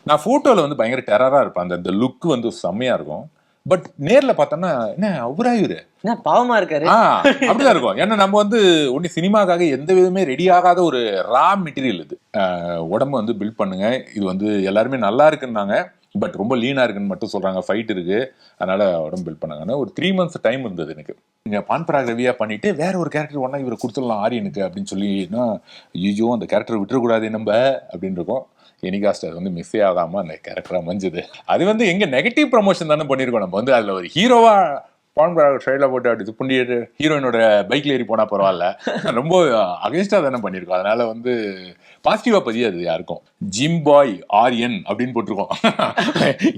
நான் போட்டோல வந்து பயங்கர டெரரா இருப்பேன். அந்த லுக் வந்து செம்மையா இருக்கும். பட் நேர்ல பார்த்தோம்னா என்ன அவரா இவரு என்ன பாவமா இருக்காரு. அப்படிதான் இருக்கும். ஏன்னா நம்ம வந்து ஒண்ணு சினிமாக்காக எந்த விதமே ரெடி ஆகாத ஒரு ரா மெட்டீரியல் இது. உடம்பு வந்து பில்ட் பண்ணுங்க, இது வந்து எல்லாருமே நல்லா இருக்குன்னாங்க. பட் ரொம்ப லீனா இருக்குன்னு மட்டும் சொல்றாங்க, ஃபைட் இருக்கு, அதனால உடம்பு பில்ட் பண்ணாங்கன்னா ஒரு 3 months டைம் இருந்தது எனக்கு. நீங்க பான்பராக் ரவியா பண்ணிட்டு வேற ஒரு கேரக்டர் ஒன்னா இவரை கொடுத்துடலாம் ஆரியனுக்கு அப்படின்னு சொல்லினா, ஐயோ அந்த கேரக்டர் விட்டுறக்கூடாது நம்ம அப்படின்னு இருக்கும். எனிகாஸ்ட் அது வந்து மிஸ்ஸே ஆகாம அந்த கேரக்டரா அமைஞ்சது. அது வந்து எங்க நெகட்டிவ் ப்ரமோஷன் தானே பண்ணிருக்கோம். நம்ம வந்து அதுல ஒரு ஹீரோவா பான்பராக் ட்ரெயில போட்டு அப்படி புண்டிட்டு ஹீரோயினோட பைக்ல ஏறி போனா பரவாயில்ல, ரொம்ப அகைன்ஸ்டா தானே பண்ணிருக்கோம். அதனால வந்து பாசிட்டிவா பதியாது யாருக்கும். ஜிம் பாய் ஆரியன் அப்படின்னு போட்டிருக்கோம்.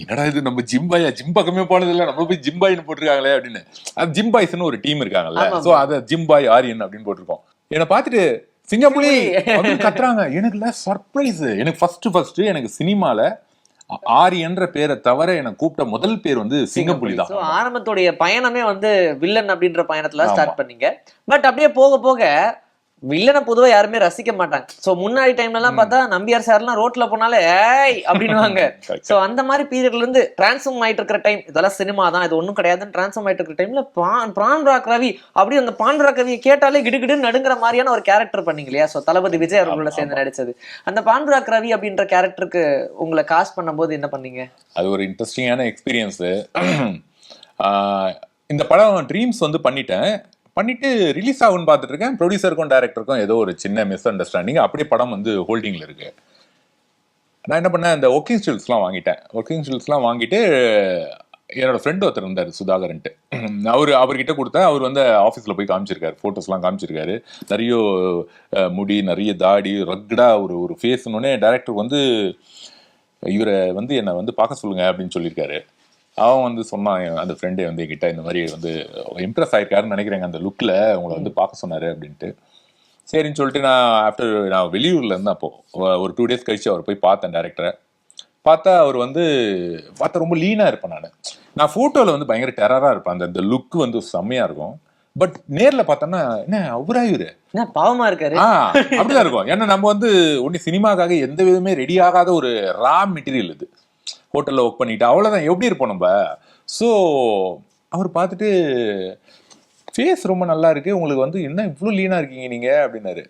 என்னடா இது நம்ம ஜிம் பாயா, ஜிம் பக்கமே போனது இல்லை, நம்ம போய் ஜிம் பாய்னு போட்டிருக்காங்களே அப்படின்னு. அது ஜிம் பாய்ஸ்னு ஒரு டீம் இருக்காங்கல்ல, சோ அத ஜிம் பாய் ஆரியன் அப்படின்னு போட்டிருக்கோம். என்னை பார்த்துட்டு சிங்கப்புலி அப்படின்னு கத்துறாங்க. எனக்கு சர்ப்ரைஸ். எனக்கு ஃபர்ஸ்ட் எனக்கு சினிமால ஆரியன்ற பேரை தவிர எனக்கு கூப்பிட்ட முதல் பேர் வந்து சிங்கப்புலி தான். ஆரம்பத்துடைய பயணமே வந்து வில்லன் அப்படின்ற பயணத்துல ஸ்டார்ட் பண்ணீங்க. பட் அப்படியே போக போக வில்லனை பொதுவா யாருமே ரசிக்க மாட்டாங்க. சோ முன்னாடி டைம்ல எல்லாம் பார்த்தா நம்பியார் சார் எல்லாம் ரோட்ல போனாலே ஏய் அப்படின்னுவாங்க. சோ அந்த மாதிரி பீரியட்ல இருந்து டிரான்ஸ்ஃபார்ம் ஆயிட்டு இருக்கிற டைம், இதெல்லாம் சினிமா தான், இது ஒண்ணும் கிடையாதுன்னு டிரான்ஸ்ஃபார்ம் ஆயிட்டு இருக்கிற டைம்ல பான்பராக் ரவி அப்படி அந்த பான்பராக் ரவியை கேட்டாலே கிடுகிடுன்னு நடுங்கிற மாதிரியான ஒரு கேரக்டர் பண்ணீங்க இல்லையா? சோ தளபதி விஜய் அவர்களோட சேர்ந்து நடிச்சது. அந்த பான்பராக் ரவி அப்படின்ற கேரக்டருக்கு உங்களை காஸ்ட் பண்ணும்போது என்ன பண்ணீங்க? அது ஒரு இன்ட்ரெஸ்டிங்கான எக்ஸ்பீரியன்ஸ். இந்த படம் ட்ரீம்ஸ் வந்து பண்ணிட்டு ரிலீஸ் ஆகும்னு பார்த்துட்டு இருக்கேன். ப்ரொடியூசருக்கும் டைரக்டருக்கும் ஏதோ ஒரு சின்ன மிஸ் அண்டர்ஸ்டாண்டிங், அப்படியே படம் வந்து ஹோல்டிங்ல இருக்கு. நான் என்ன பண்ணேன், இந்த ஒர்க்கிங் ஸ்டில்ஸ்லாம் வாங்கிட்டு என்னோட ஃப்ரெண்ட் ஒருத்தர் இருந்தார் சுதாகர்ன்ட்டு, அவர்கிட்ட கொடுத்தேன். அவர் வந்து ஆஃபீஸில் போய் காமிச்சிருக்காரு, ஃபோட்டோஸ்லாம் காமிச்சிருக்காரு. நிறைய முடி, நிறைய தாடி, ரக்டா ஒரு ஃபேஸ்னோடனே டைரக்டர் வந்து இவரை வந்து என்னை வந்து பார்க்க சொல்லுங்க அப்படின்னு சொல்லியிருக்காரு. அவன் வந்து சொன்னான், அந்த ஃப்ரெண்டே வந்து என்கிட்ட இந்த மாதிரி வந்து இம்ப்ரெஸ் ஆயிருக்காருன்னு நினைக்கிறேங்க அந்த லுக்கில், உங்களை வந்து பார்க்க சொன்னாரு அப்படின்ட்டு. சரின்னு சொல்லிட்டு நான் வெளியூர்ல இருந்தேன். அப்போ ஒரு 2 days கழிச்சு அவர் போய் பார்த்தேன் டேரக்டரை. பார்த்தா அவர் வந்து ரொம்ப லீனா இருப்பேன். நான் போட்டோல வந்து பயங்கர டெரரா இருப்பேன். அந்த லுக் வந்து செம்மையா இருக்கும். பட் நேர்ல பார்த்தோம்னா என்ன அவரா இவரு பாவமா இருக்காரு. அப்படிதான் இருக்கும். ஏன்னா நம்ம வந்து ஒண்ணு சினிமாக்காக எந்த விதமே ரெடி ஆகாத ஒரு ரா மெட்டீரியல் இது. ஹோட்டல்ல ஒர்க் பண்ணிட்டு அவ்வளவுதான், எப்படி இருப்போம் நம்ம. ஸோ அவர் பார்த்துட்டு ஃபேஸ் ரொம்ப நல்லா இருக்கு, உங்களுக்கு வந்து என்ன இவ்வளோ லீனா இருக்கீங்க நீங்க அப்படின்னாரு.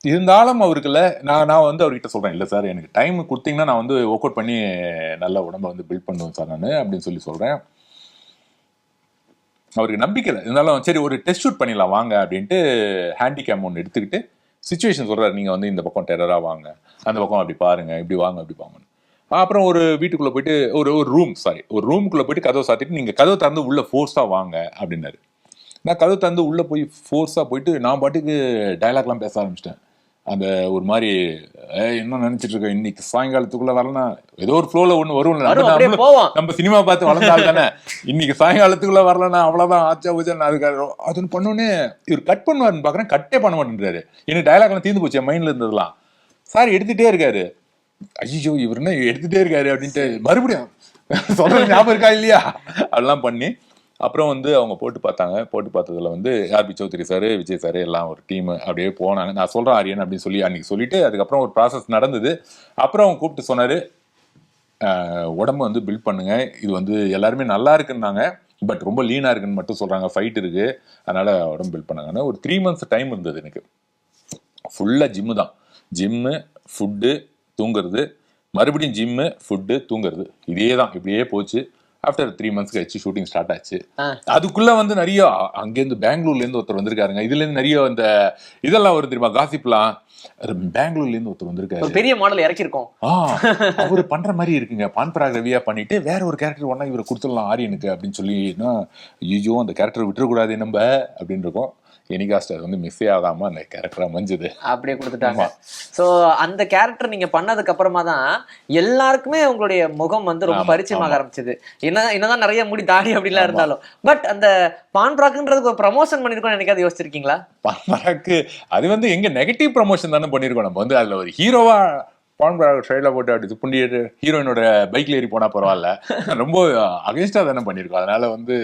இருந்தாலும் அவருக்குல்ல நான் வந்து அவர்கிட்ட சொல்றேன், இல்லை சார் எனக்கு டைம் கொடுத்தீங்கன்னா நான் வந்து ஒர்க் அவுட் பண்ணி நல்ல உடம்ப வந்து பில்ட் பண்ணுவேன் சார் நான் அப்படின்னு சொல்லி சொல்றேன். அவருக்கு நம்பிக்கை இல்லை, இருந்தாலும் சரி ஒரு டெஸ்ட் ஷூட் பண்ணிடலாம் வாங்க அப்படின்ட்டு ஹேண்டிகேம் ஒன்று எடுத்துக்கிட்டு சிச்சுவேஷன் சொல்றாரு. நீங்க வந்து இந்த பக்கம் டெரரா வாங்க, அந்த பக்கம் அப்படி பாருங்க, இப்படி வாங்க அப்படி வாங்கன்னு. அப்புறம் ஒரு வீட்டுக்குள்ள போயிட்டு ஒரு ரூமுக்குள்ள போயிட்டு கதவை சாத்திட்டு நீங்க கதவை திறந்து உள்ள ஃபோர்ஸா வாங்க அப்படின்னாரு. நான் கதவை திறந்து உள்ள போய் ஃபோர்ஸா போயிட்டு நான் பாட்டுக்கு டைலாக்லாம் பேச ஆரம்பிச்சிட்டேன். அந்த ஒரு மாதிரி என்ன நினைச்சிட்டு இருக்கேன், இன்னைக்கு சாயங்காலத்துக்குள்ள வரலன்னா ஏதோ ஒரு ஃப்ளோல ஒண்ணு வரும்ல, நம்ம சினிமா பார்த்து வளர்ந்தால் தானே, இன்னைக்கு சாயங்காலத்துக்குள்ள வரலன்னா அவ்வளவுதான் ஆச்சா ஊச்சா. அதுன்னு பண்ணோன்னே இவர் கட் பண்ணுவாருன்னு பாக்குறேன், கட்டே பண்ண மாட்டேன்றாரு. எனக்கு டைலாக்லாம் தீர்ந்து போச்சு மைண்ட்ல இருந்ததுலாம். சார் எடுத்துட்டே இருக்காரு. ஐயோ இவர் என்ன எடுத்துட்டே இருக்காரு அப்படின்ட்டு மறுபடியும் சொல்றது ஞாபகம் இருக்கா இல்லையா அதெல்லாம் பண்ணி அப்புறம் வந்து அவங்க போட்டு பார்த்ததுல வந்து R B Choudhary sir, Vijay sir எல்லாம் ஒரு டீம் அப்படியே போனாங்க. நான் சொல்றேன் ஆரியன் அப்படின்னு சொல்லி அன்னைக்கு சொல்லிட்டு அதுக்கப்புறம் ஒரு ப்ராசஸ் நடந்தது. அப்புறம் அவங்க கூப்பிட்டு சொன்னாரு, உடம்பு வந்து பில்ட் பண்ணுங்க, இது வந்து எல்லாருமே நல்லா இருக்குன்னாங்க, பட் ரொம்ப லீனா இருக்குன்னு மட்டும் சொல்றாங்க, ஃபைட் இருக்கு, அதனால உடம்பு பில்ட் பண்ணாங்கன்னு. ஒரு 3 months டைம் இருந்தது எனக்கு. ஃபுல்லா ஜிம்மு ஃபுட்டு தூங்குறது, மறுபடியும் ஜிம்மு ஃபுட்டு தூங்குறது, இதே தான் இப்படியே போச்சு. ஆஃப்டர் 3 months கழிச்சு ஷூட்டிங் ஸ்டார்ட் ஆச்சு. அதுக்குள்ள வந்து நிறைய அங்கேருந்து பெங்களூர்ல இருந்து ஒருத்தர் வந்திருக்காருங்க. இதுல இருந்து நிறைய இந்த இதெல்லாம் வரும் தெரியுமா, காசிப்லாம். பெங்களூர்ல இருந்து ஒருத்தர் வந்திருக்காரு, பெரிய மாடல் இறக்கிருக்கோம். அவரு பண்ற மாதிரி இருக்குங்க, பான்பராக் ரவியா பண்ணிட்டு வேற ஒரு கேரக்டர் ஒன்னா இவரை கொடுத்துடலாம் ஆரியனுக்கு அப்படின்னு சொல்லினா, ஐயோ அந்த கேரக்டர் விட்டுறக்கூடாது நம்ம அப்படின்னு இருக்கும். எனிகாஸ்ட் அது வந்து மிஸ்ஸே ஆகாம அந்த கேரக்டர் அமைஞ்சது, அப்படியே கொடுத்துட்டாங்க. சோ அந்த கேரக்டர் நீங்க பண்ணதுக்கு அப்புறமா தான் எல்லாருக்குமே உங்களுடைய முகம் வந்து ரொம்ப பரிச்சயமாக ஆரம்பிச்சது. என்னதான் நிறைய முடி தாடி அப்படிலாம் இருந்தாலும். பட் அந்த பான்பராக்ன்றதுக்கு ஒரு ப்ரமோஷன் பண்ணிருக்கோம் என்னைக்காவது யோசிச்சிருக்கீங்களா? பான்பராக்கு அது வந்து எங்க நெகட்டிவ் ப்ரமோஷன் தானே பண்ணிருக்கோம். நம்ம வந்து அதுல ஒரு ஹீரோவா பான்பராக் ட்ரெயில போட்டு அப்படி புண்டிட்டு ஹீரோயினோட பைக்ல ஏறி போனா பரவாயில்ல, ரொம்ப அகைன்ஸ்டா தானே பண்ணிருக்கோம். அதனால வந்து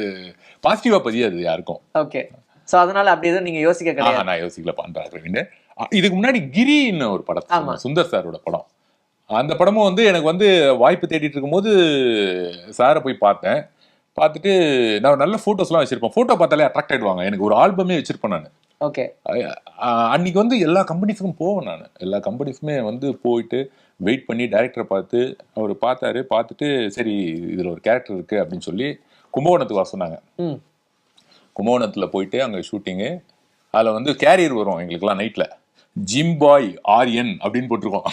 பாசிட்டிவா பதியாது யாருக்கும். ஓகே, சோ அதனால அப்படி எதுவும் நீங்க யோசிக்க கிடையாது? நான் யோசிக்கல பான்பராக் ரவின்னு. இதுக்கு முன்னாடி கிரின்னு ஒரு படம், சுந்தர் சாரோட படம், அந்த படமும் வந்து எனக்கு வந்து வாய்ப்பு தேடிட்டு இருக்கும்போது சாரை போய் பார்த்தேன். பார்த்துட்டு நான் நல்ல ஃபோட்டோஸ்லாம் வச்சிருப்பேன். ஃபோட்டோ பார்த்தாலே அட்ராக்ட் ஆயிடுவாங்க. எனக்கு ஒரு ஆல்பமே வச்சிருப்பேன் நான். ஓகே. அன்னைக்கு வந்து எல்லா கம்பெனிஸுக்கும் போவேன் நான். எல்லா கம்பெனிஸுமே வந்து போயிட்டு வெயிட் பண்ணி டைரக்டரை பார்த்து அவர் பார்த்தாரு. பார்த்துட்டு சரி இதில் ஒரு கேரக்டர் இருக்குது அப்படின்னு சொல்லி கும்பகோணத்துக்கு வர சொன்னாங்க. கும்பகோணத்தில் போயிட்டு அங்கே ஷூட்டிங்கு. அதில் வந்து கேரியர் வரும் எங்களுக்குலாம் நைட்டில். ஜிம்பாய் ஆர்என் அப்படின்னு போட்டிருக்கோம்.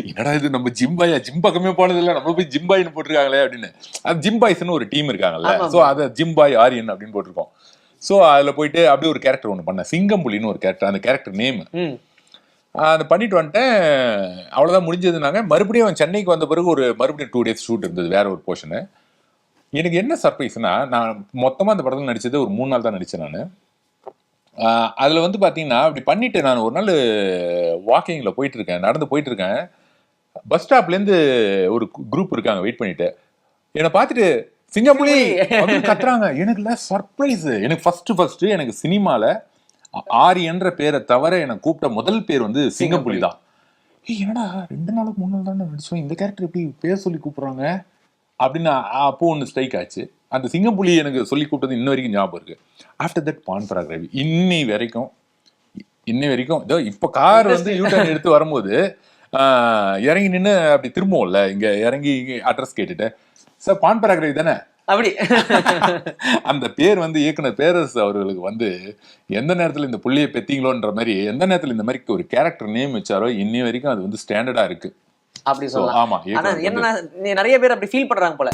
என்னடா இது நம்ம ஜிம்பாயா, ஜிம் பக்கமே போனது இல்லை, நம்ம போய் ஜிம்பாய்னு போட்டிருக்காங்களே அப்படின்னு. அது ஜிம்பாய்ஸ்னு ஒரு டீம் இருக்காங்கல்ல, ஸோ அதை ஜிம்பாய் ஆர்என் அப்படின்னு போட்டிருக்கோம். ஸோ அதில் போயிட்டு அப்படியே ஒரு கேரக்டர் ஒன்று பண்ணேன், சிங்கம்புலின்னு ஒரு கேரக்டர். அந்த கேரக்டர் நேம் அதை பண்ணிட்டு வந்துட்டேன். அவ்வளோதான் முடிஞ்சதுனாங்க. மறுபடியும் சென்னைக்கு வந்த பிறகு மறுபடியும் 2 days ஷூட் இருந்தது, வேற ஒரு போர்ஷனு. எனக்கு என்ன சர்ப்ரைஸ்னா, நான் மொத்தமாக அந்த படத்தில் நடிச்சது ஒரு 3 நாள் தான் நடித்தேன் நான். அதில் வந்து பார்த்தீங்கன்னா அப்படி பண்ணிட்டு நான் ஒரு நாள் வாக்கிங்கில் போயிட்டு இருக்கேன், நடந்து போயிட்டு இருக்கேன். பஸ் ஸ்டாப்லேருந்து ஒரு குரூப் இருக்காங்க வெயிட் பண்ணிட்டு. என்னை பார்த்துட்டு சிங்கப்புலி அப்படின்னு கத்துறாங்க. எனக்கு சர்ப்ரைஸ். எனக்கு ஃபர்ஸ்ட் எனக்கு சினிமாவில் ஆரியன்ற பேரை தவிர எனக்கு கூப்பிட்ட முதல் பேர் வந்து சிங்கப்புலி தான். என்னடா 2 நாளுக்கு 3 நாள் தான் நடிச்சோம், இந்த கேரக்டர் எப்படி பேர் சொல்லி கூப்பிடுறாங்க அப்படின்னு அப்போ ஒன்று ஸ்ட்ரைக் ஆச்சு. அந்த சிங்கப்புலி எனக்கு சொல்லி கூப்பிட்டது இன்ன வரைக்கும் ஞாபகம் இருக்கு. ஆஃப்டர் தட் பான்பராக் ரவி இன்னி வரைக்கும் இதோ இப்போ கார் வந்து யூட்டர்ன் எடுத்து வரும்போது இறங்கி நின்று அப்படி திரும்புவோம்ல, இங்க இறங்கி அட்ரஸ் கேட்டுட்டு, சார் பான்பராக் ரவி தானே அப்படி அந்த பேர் வந்து இயக்குனர் பேரரசு அவர்களுக்கு வந்து எந்த நேரத்துல இந்த புள்ளியை பெத்தீங்களோன்ற மாதிரி, எந்த நேரத்துல இந்த மாதிரி ஒரு கேரக்டர் நேம் வச்சாரோ இன்னி வரைக்கும் அது வந்து ஸ்டாண்டர்டா இருக்கு அப்படி சொல்லலாம். ஆமா. ஆனா என்ன நிறைய பேர் அப்படி ஃபீல் பண்றாங்க போல.